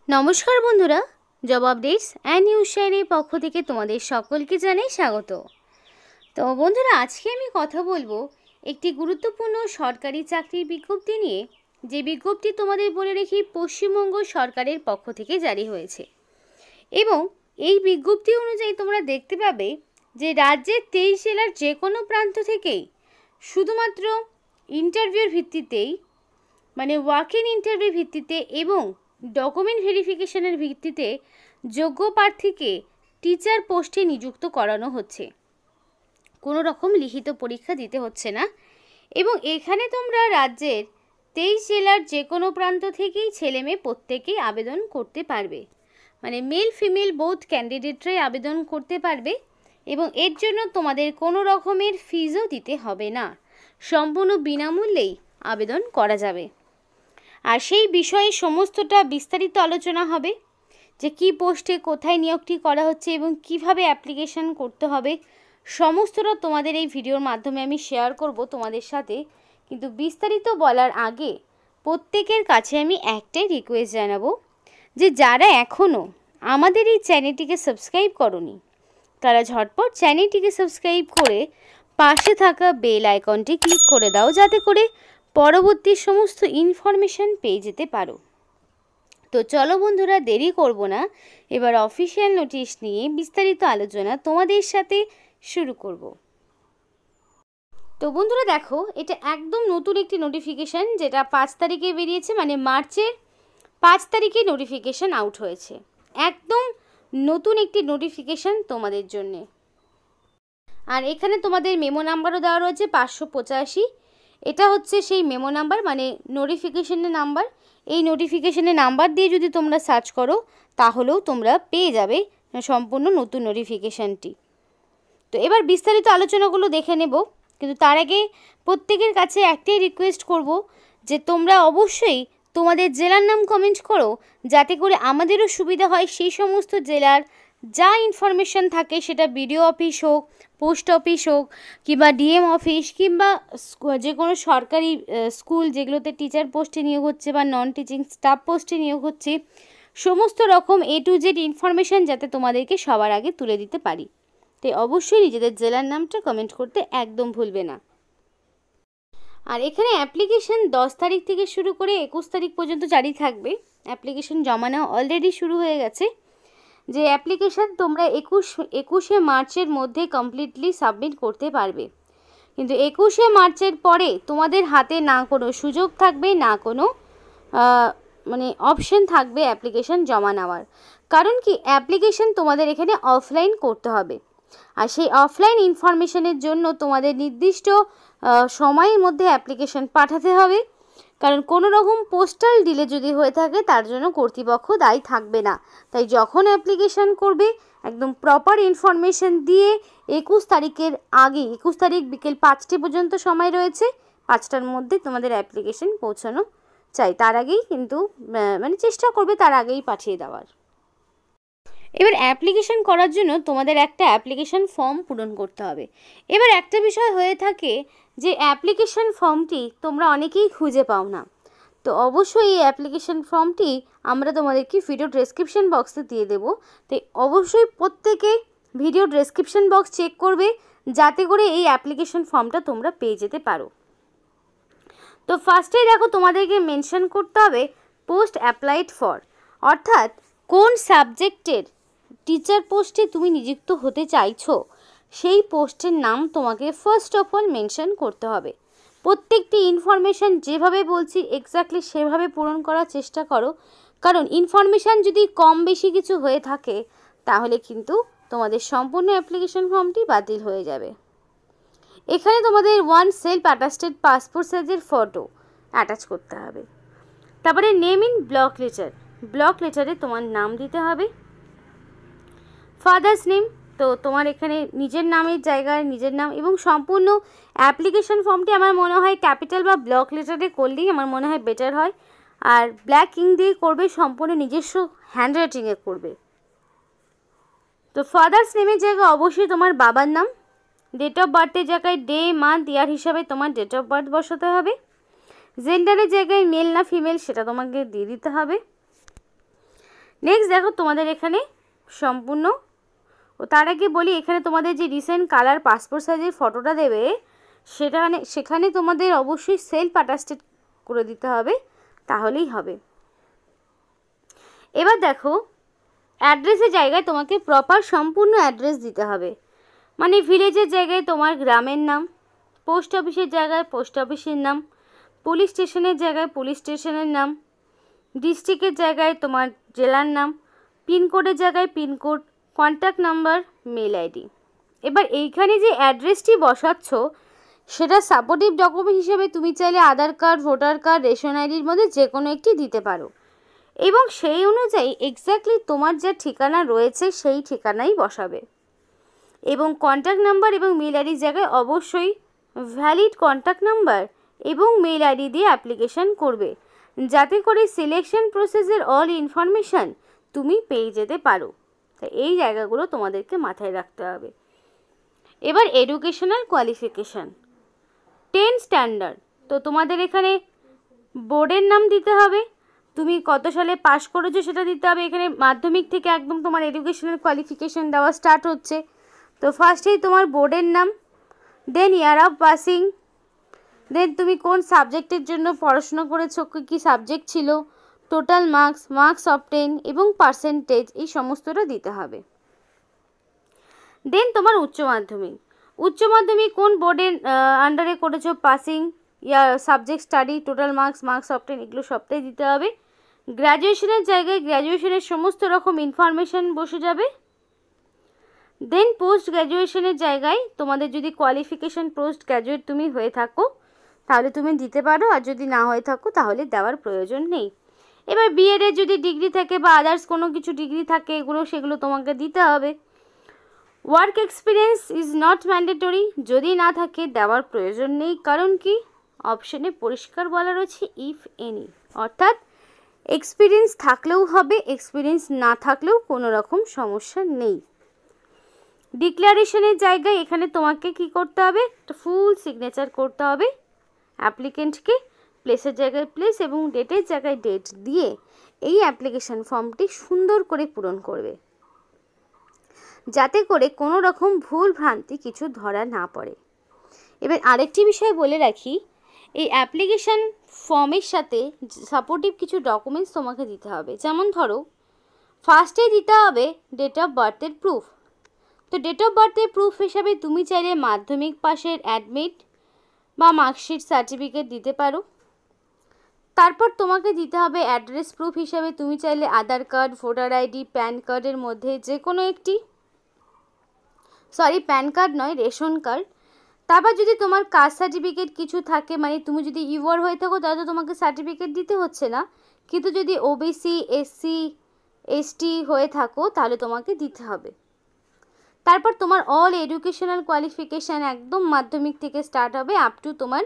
নমস্কার বন্ধুরা, job updates and news শেয়ারের পক্ষ থেকে তোমাদের সকলকে জানাই স্বাগত। তো বন্ধুরা, আজকে আমি কথা বলবো একটি গুরুত্বপূর্ণ সরকারি চাকরির বিজ্ঞপ্তি নিয়ে, যে বিজ্ঞপ্তি তোমাদের বলে রেখি পশ্চিমবঙ্গ সরকারের পক্ষ থেকে জারি হয়েছে। এবং এই বিজ্ঞপ্তি অনুযায়ী তোমরা দেখতে পাবে যে রাজ্যের 23 জেলার যে কোনো প্রান্ত থেকেই শুধুমাত্র ইন্টারভিউর ভিত্তিতেই, মানে ওয়াক ইন ইন্টারভিউ ভিত্তিতে এবং ডকুমেন্ট ভেরিফিকেশনের ভিত্তিতে যোগ্য প্রার্থীকে টিচার পোস্টে নিযুক্ত করানো হচ্ছে। কোনো রকম লিখিত পরীক্ষা দিতে হচ্ছে না। এবং এখানে তোমরা রাজ্যের 23 জেলার যে কোনো প্রান্ত থেকেই ছেলেমেয়ে প্রত্যেকেই আবেদন করতে পারবে, মানে মেল ফিমেল বোথ ক্যান্ডিডেটরাই আবেদন করতে পারবে। এবং এর জন্য তোমাদের কোনো রকমের ফিজও দিতে হবে না, সম্পূর্ণ বিনামূল্যেই আবেদন করা যাবে। আর সেই বিষয়ে সমস্তটা বিস্তারিত আলোচনা হবে, যে কী পোস্টে কোথায় নিয়োগটি করা হচ্ছে এবং কিভাবে অ্যাপ্লিকেশন করতে হবে, সমস্তটা তোমাদের এই ভিডিওর মাধ্যমে আমি শেয়ার করব তোমাদের সাথে। কিন্তু বিস্তারিত বলার আগে প্রত্যেকের কাছে আমি একটাই রিকোয়েস্ট জানাবো, যে যারা এখনও আমাদের এই চ্যানেলটিকে সাবস্ক্রাইব করোনি তারা ঝটপট চ্যানেলটিকে সাবস্ক্রাইব করে পাশে থাকা বেল আইকনটি ক্লিক করে দাও, যাতে করে পরবর্তী সমস্ত ইনফরমেশন পেয়ে যেতে পারো। তো চলো বন্ধুরা, দেরি করব না, এবার অফিসিয়াল নোটিশ নিয়ে বিস্তারিত আলোচনা তোমাদের সাথে শুরু করব। তো বন্ধুরা দেখো, এটা একদম নতুন একটি নোটিফিকেশান, যেটা 5 তারিখে বেরিয়েছে, মানে মার্চের 5 তারিখে নোটিফিকেশান আউট হয়েছে। একদম নতুন একটি নোটিফিকেশান তোমাদের জন্যে। আর এখানে তোমাদের মেমো নাম্বারও দেওয়া রয়েছে 585। এটা হচ্ছে সেই মেমো নাম্বার, মানে নোটিফিকেশনের নাম্বার। এই নোটিফিকেশনের নাম্বার দিয়ে যদি তোমরা সার্চ করো তাহলেও তোমরা পেয়ে যাবে সম্পূর্ণ নতুন নোটিফিকেশানটি। তো এবার বিস্তারিত আলোচনাগুলো দেখে নেব, কিন্তু তার আগে প্রত্যেকের কাছে একটাই রিকোয়েস্ট করব, যে তোমরা অবশ্যই তোমাদের জেলার নাম কমেন্ট করো, যাতে করে আমাদেরও সুবিধা হয় সেই সমস্ত জেলার যা ইনফরমেশান থাকে, সেটা বিডিও অফিস হোক, পোস্ট অফিস হোক, কিংবা ডিএম অফিস, কিংবা যে কোনো সরকারি স্কুল যেগুলোতে টিচার পোস্টে নিয়োগ হচ্ছে বা নন টিচিং স্টাফ পোস্টে নিয়োগ হচ্ছে, সমস্ত রকম A to Z ইনফরমেশান যাতে তোমাদেরকে সবার আগে তুলে দিতে পারি। তাই অবশ্যই নিজেদের জেলার নামটা কমেন্ট করতে একদম ভুলবে না। আর এখানে অ্যাপ্লিকেশন 10 তারিখ থেকে শুরু করে 21 তারিখ পর্যন্ত জারি থাকবে। অ্যাপ্লিকেশন জমা নেওয়া অলরেডি শুরু হয়ে গেছে। যে অ্যাপ্লিকেশান তোমরা 21শে মার্চের মধ্যে কমপ্লিটলি সাবমিট করতে পারবে। কিন্তু 21শে মার্চের পরে তোমাদের হাতে না কোনো সুযোগ থাকবে, না কোনো মানে অপশন থাকবে অ্যাপ্লিকেশান জমা নেওয়ার। কারণ কি, অ্যাপ্লিকেশান তোমাদের এখানে অফলাইন করতে হবে। আর সেই অফলাইন ইনফরমেশনের জন্য তোমাদের নির্দিষ্ট সময়ের মধ্যে অ্যাপ্লিকেশান পাঠাতে হবে। কারণ কোনো রকম পোস্টাল ডিলে যদি হয়ে থাকে তার জন্য কর্তৃপক্ষ দায়ী থাকবে না। তাই যখন অ্যাপ্লিকেশান করবে একদম প্রপার ইনফরমেশান দিয়ে 21 তারিখের আগে, 21 তারিখ বিকেল 5টে পর্যন্ত সময় রয়েছে, 5টার মধ্যে তোমাদের অ্যাপ্লিকেশান পৌঁছানো চাই। তার আগেই কিন্তু মানে চেষ্টা করবে তার আগেই পাঠিয়ে দেওয়ার। এবার অ্যাপ্লিকেশান করার জন্য তোমাদের একটা অ্যাপ্লিকেশান ফর্ম পূরণ করতে হবে। এবার একটা বিষয় হয়ে থাকে যে অ্যাপ্লিকেশান ফর্মটি তোমরা অনেকেই খুঁজে পাও না। তো অবশ্যই এই অ্যাপ্লিকেশান ফর্মটি আমরা তোমাদেরকে ভিডিও ডেসক্রিপশন বক্সে দিয়ে দেবো। তাই অবশ্যই প্রত্যেকে ভিডিও ডেসক্রিপশন বক্স চেক করবে, যাতে করে এই অ্যাপ্লিকেশান ফর্মটা তোমরা পেয়ে যেতে পারো। তো ফার্স্টেই দেখো, তোমাদেরকে মেনশন করতে হবে পোস্ট অ্যাপ্লাইড ফর, অর্থাৎ কোন সাবজেক্টের টিচার পোস্টে তুমি নিযুক্ত হতে চাইছো সেই পোস্টের নাম তোমাকে ফার্স্ট অফ অল মেনশন করতে হবে। প্রত্যেকটি ইনফরমেশান যেভাবে বলছি এক্স্যাক্টলি সেভাবে পূরণ করার চেষ্টা করো। কারণ ইনফরমেশান যদি কম বেশি কিছু হয়ে থাকে তাহলে কিন্তু তোমাদের সম্পূর্ণ অ্যাপ্লিকেশন ফর্মটি বাতিল হয়ে যাবে। এখানে তোমাদের 1 সেলফ অ্যাটাস্টেড পাসপোর্ট সাইজের ফটো অ্যাটাচ করতে হবে। তারপরে name in block letter, block লেটারে তোমার নাম দিতে হবে। ফাদার্স নেম, তো তোমার এখানে নিজের নামের জায়গায় নিজের নাম, এবং সম্পূর্ণ অ্যাপ্লিকেশন ফর্মটি আমার মনে হয় ক্যাপিটাল বা ব্লক লেটারে করলেই আমার মনে হয় বেটার হয়। আর ব্ল্যাক ইঙ্ক দিয়ে করবে, সম্পূর্ণ নিজস্ব হ্যান্ডরাইটিংয়ে করবে। তো ফাদার্স নেমের জায়গায় অবশ্যই তোমার বাবার নাম, ডেট অফ বার্থের জায়গায় ডে মান্থ ইয়ার হিসাবে তোমার ডেট অফ বার্থ বসাতে হবে। জেন্ডারের জায়গায় মেল না ফিমেল সেটা তোমাকে দিয়ে দিতে হবে। নেক্সট দেখো তোমাদের এখানে সম্পূর্ণ, ও তার আগে বলি এখানে তোমাদের যে রিসেন্ট কালার পাসপোর্ট সাইজের ফটোটা দেবে সেখানে তোমাদের অবশ্যই সেলফ অ্যাটাস্টেড করে দিতে হবে, তাহলেই হবে। এবার দেখো অ্যাড্রেসের জায়গায় তোমাকে প্রপার সম্পূর্ণ অ্যাড্রেস দিতে হবে, মানে ভিলেজের জায়গায় তোমার গ্রামের নাম, পোস্ট অফিসের জায়গায় পোস্ট অফিসের নাম, পুলিশ স্টেশনের জায়গায় পুলিশ স্টেশনের নাম, ডিস্ট্রিক্টের জায়গায় তোমার জেলার নাম, পিনকোডের জায়গায় pincode, contact number, mail ID. এবার এইখানে যে অ্যাড্রেসটি বসাচ্ছ সেটা সাপোর্টিভ ডকুমেন্ট হিসেবে তুমি চাইলে আধার কার্ড, ভোটার কার্ড, রেশন আইডির মধ্যে যে কোনো একটি দিতে পারো, এবং সেই অনুযায়ী এক্স্যাক্টলি তোমার যা ঠিকানা রয়েছে সেই ঠিকানাই বসাবে। এবং কন্ট্যাক্ট নাম্বার এবং মেল আইডির জায়গায় অবশ্যই ভ্যালিড কন্ট্যাক্ট নাম্বার এবং মেল আইডি দিয়ে অ্যাপ্লিকেশান করবে, যাতে করে সিলেকশন প্রসেসের অল ইনফরমেশান তুমি পেয়ে যেতে পারো। তাই এই জায়গাগুলো তোমাদেরকে মাথায় রাখতে হবে। এবার এডুকেশনাল কোয়ালিফিকেশান 10 স্ট্যান্ডার্ড, তো তোমাদের এখানে বোর্ডের নাম দিতে হবে, তুমি কত সালে পাস করেছো সেটা দিতে হবে। এখানে মাধ্যমিক থেকে একদম তোমার এডুকেশনাল কোয়ালিফিকেশান দেওয়া স্টার্ট হচ্ছে। তো ফার্স্টেই তোমার বোর্ডের নাম, দেন ইয়ার অফ পাসিং, দেন তুমি কোন সাবজেক্টের জন্য পড়াশোনা করেছো, কী সাবজেক্ট ছিল, টোটাল মার্কস, মার্কস অবটেন এবং পার্সেন্টেজ, এই সমস্তটা দিতে হবে। দেন তোমার উচ্চ মাধ্যমিক কোন বোর্ডের আন্ডারে করেছো, পাসিং, ইয়ার subject study, total marks, marks obtain, এগুলো সবটাই দিতে হবে। গ্র্যাজুয়েশনের জায়গায় গ্র্যাজুয়েশনের সমস্ত রকম ইনফরমেশান বসে যাবে। দেন পোস্ট গ্র্যাজুয়েশনের জায়গায় তোমাদের যদি কোয়ালিফিকেশান পোস্ট গ্র্যাজুয়েট তুমি হয়ে থাকো তাহলে তুমি দিতে পারো, আর যদি না হয়ে থাকো তাহলে দেওয়ার প্রয়োজন নেই। এবার বিএডের যদি ডিগ্রি থাকে বা আদার্স কোনো কিছু ডিগ্রি থাকে সেগুলো তোমাকে দিতে হবে। Work experience is not mandatory, যদি না থাকে দেওয়ার প্রয়োজন নেই, কারণ কি অপশানে পরিষ্কার বলা রয়েছে ইফ এনি, অর্থাৎ এক্সপিরিয়েন্স থাকলেও হবে, এক্সপিরিয়েন্স না থাকলেও কোনো রকম সমস্যা নেই। ডিক্লারেশনের জায়গায় এখানে তোমাকে কি করতে হবে, একটা ফুল সিগনেচার করতে হবে অ্যাপ্লিকেন্টকে, প্লেসের জায়গায় প্লেস এবং ডেটের জায়গায় ডেট দিয়ে এই অ্যাপ্লিকেশান ফর্মটি সুন্দর করে পূরণ করবে, যাতে করে কোনো রকম ভুল ভ্রান্তি কিছু ধরা না পড়ে। এবার আরেকটি বিষয় বলে রাখি, এই অ্যাপ্লিকেশান ফর্মের সাথে সাপোর্টিভ কিছু ডকুমেন্টস তোমাকে দিতে হবে। যেমন ধরো ফার্স্টে দিতে হবে ডেট অফ বার্থের প্রুফ, তো ডেট অফ বার্থের প্রুফ হিসাবে তুমি চাইলে মাধ্যমিক পাশের অ্যাডমিট বা মার্কশিট সার্টিফিকেট দিতে পারো। তারপর তোমাকে দিতে হবে অ্যাড্রেস প্রুফ হিসাবে তুমি চাইলে আধার কার্ড, ভোটার আইডি, প্যান কার্ডের মধ্যে যে কোনো একটি, প্যান কার্ড নয়, রেশন কার্ড। তারপর যদি তোমার কাস্ট সার্টিফিকেট কিছু থাকে, মানে তুমি যদি ইউআর হয়ে থাকো তাহলে তো তোমাকে সার্টিফিকেট দিতে হচ্ছে না, কিন্তু যদি ওবিসি, এসসি, এসটি হয়ে থাকো তাহলে তোমাকে দিতে হবে। তারপর তোমার অল এডুকেশনাল কোয়ালিফিকেশান একদম মাধ্যমিক থেকে স্টার্ট হবে আপ টু তোমার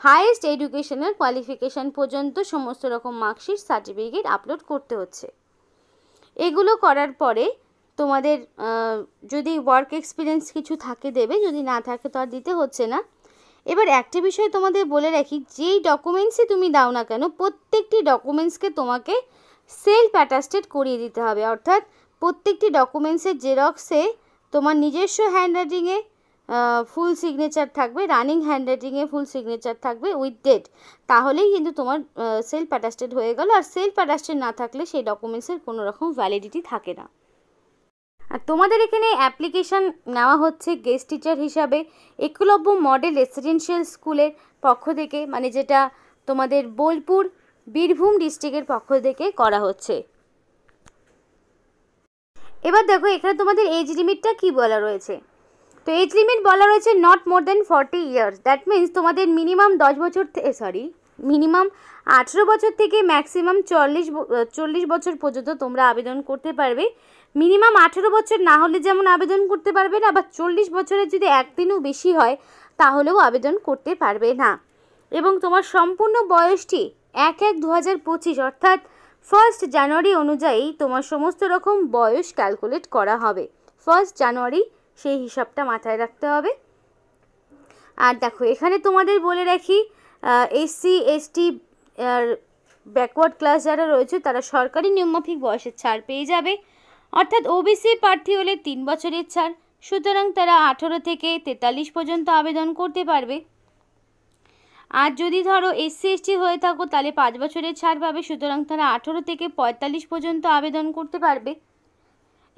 হাইয়েস্ট এডুকেশনাল কোয়ালিফিকেশান পর্যন্ত সমস্ত রকম মার্কশিট সার্টিফিকেট আপলোড করতে হচ্ছে। এগুলো করার পরে তোমাদের যদি ওয়ার্ক এক্সপিরিয়েন্স কিছু থাকে দেবে, যদি না থাকে তো আর দিতে হচ্ছে না। এবার একটা বিষয় তোমাদের বলে রাখি, যেই ডকুমেন্টসই তুমি দাও না কেন প্রত্যেকটি ডকুমেন্টসকে তোমাকে সেলফ অ্যাটাস্টেড করিয়ে দিতে হবে, অর্থাৎ প্রত্যেকটি ডকুমেন্টসের জেরক্সে তোমার নিজস্ব হ্যান্ডরাইটিংয়ে ফুল সিগনেচার থাকবে, রানিং হ্যান্ডরাইটিংয়ে ফুল সিগনেচার থাকবে উইথ ডেট, তাহলেই কিন্তু তোমার সেলফ অ্যাটাস্টেড হয়ে গেল। আর সেলফ অ্যাটাস্টেড না থাকলে সেই ডকুমেন্টসের কোনো রকম ভ্যালিডিটি থাকে না। আর তোমাদের এখানে অ্যাপ্লিকেশান নেওয়া হচ্ছে গেস্ট টিচার হিসাবে একলব্য মডেল রেসিডেন্সিয়াল স্কুলের পক্ষ থেকে, মানে যেটা তোমাদের বোলপুর বীরভূম ডিস্ট্রিক্টের পক্ষ থেকে করা হচ্ছে। এবার দেখো এখানে তোমাদের এজ লিমিটটা কি বলা রয়েছে, তো এজ লিমিট বলা রয়েছে not more than 40 years, that means তোমাদের মিনিমাম 18 বছর থেকে ম্যাক্সিমাম 40 বছর পর্যন্ত তোমরা আবেদন করতে পারবে। মিনিমাম 18 বছর না হলে যেমন আবেদন করতে পারবে না, আবার 40 বছরের যদি একদিনও বেশি হয় তাহলেও আবেদন করতে পারবে না। এবং তোমার সম্পূর্ণ বয়সটি 1/1/2025 অর্থাৎ 1 জানুয়ারি অনুযায়ী তোমার সমস্ত রকম বয়স ক্যালকুলেট করা হবে। 1 জানুয়ারি সেই হিসাবটা মাথায় রাখতে হবে। আর দেখো এখানে তোমাদের বলে রাখি এসসি, এসটি ব্যাকওয়ার্ড ক্লাস যারা রয়েছে তারা সরকারি নিয়মমাফিক বয়সের ছাড় পেয়ে যাবে। অর্থাৎ ওবিসি প্রার্থী হলে 3 বছরের ছাড়, সুতরাং তারা 18 থেকে 43 পর্যন্ত আবেদন করতে পারবে। আর যদি ধরো এসসি এসটি হয়ে থাকো তাহলে 5 বছরের ছাড় পাবে, সুতরাং তারা 18 থেকে 45 পর্যন্ত আবেদন করতে পারবে।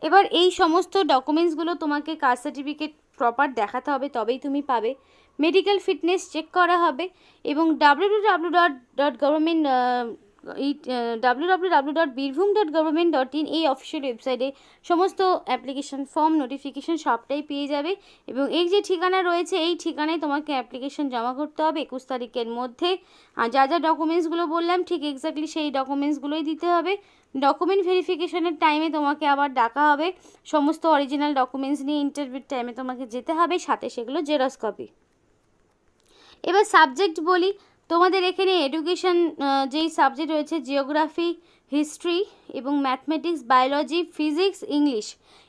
এবার এই সমস্ত ডকুমেন্টসগুলো তোমাকে কাস্ট সার্টিফিকেট প্রপার দেখাতে হবে, তবেই তুমি পাবে। মেডিকেল ফিটনেস চেক করা হবে এবং www.birbhum.government.in এই অফিসিয়াল ওয়েবসাইটে সমস্ত অ্যাপ্লিকেশন ফর্ম, নোটিফিকেশন সবটাই পেয়ে যাবে। এবং এই যে ঠিকানা রয়েছে এই ঠিকানায় তোমাকে অ্যাপ্লিকেশন জমা করতে হবে 21 তারিখের মধ্যে। আর যা যা ডকুমেন্টসগুলো বললাম ঠিক এক্স্যাক্টলি সেই ডকুমেন্টসগুলোই দিতে হবে। ডকুমেন্ট ভেরিফিকেশনের টাইমে তোমাকে আবার ডাকা হবে, সমস্ত অরিজিনাল ডকুমেন্টস নিয়ে ইন্টারভিউর টাইমে তোমাকে যেতে হবে, সাথে সেগুলো জেরক্স কপি। এবার সাবজেক্ট বলি, তোমাদের এখানে এডুকেশন যেই সাবজেক্ট রয়েছে জিওগ্রাফি, হিস্ট্রি এবং ম্যাথমেটিক্স, বায়োলজি, ফিজিক্স, ইংলিশ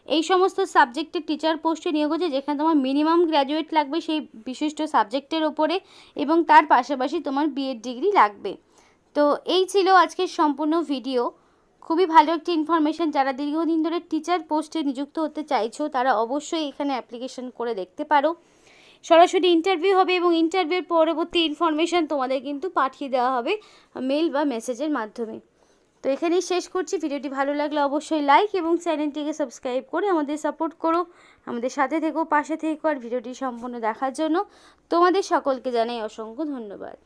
এই সমস্ত সাবজেক্টের টিচার পোস্টে নিয়োগ হচ্ছে, যেখানে তোমার মিনিমাম গ্র্যাজুয়েট লাগবে সেই বিশিষ্ট সাবজেক্টের ওপরে এবং তার পাশাপাশি তোমার বিএড ডিগ্রি লাগবে। তো এই ছিল আজকের সম্পূর্ণ ভিডিও। খুবই ভালো একটি ইনফরমেশান। যারা দীর্ঘদিন ধরে টিচার পোস্টে নিযুক্ত হতে চাইছো তারা অবশ্যই এখানে অ্যাপ্লিকেশন করে দেখতে পারো। সরাসরি ইন্টারভিউ হবে এবং ইন্টারভিউর পরবর্তী ইনফরমেশান তোমাদের কিন্তু পাঠিয়ে দেওয়া হবে মেল বা মেসেজের মাধ্যমে। তো এখানেই শেষ করছি। ভিডিওটি ভালো লাগলে অবশ্যই লাইক এবং চ্যানেলটিকে সাবস্ক্রাইব করে আমাদের সাপোর্ট করো, আমাদের সাথে থেকো, পাশে থেকো। আর ভিডিওটি সম্পূর্ণ দেখার জন্য তোমাদের সকলকে জানাই অসংখ্য ধন্যবাদ।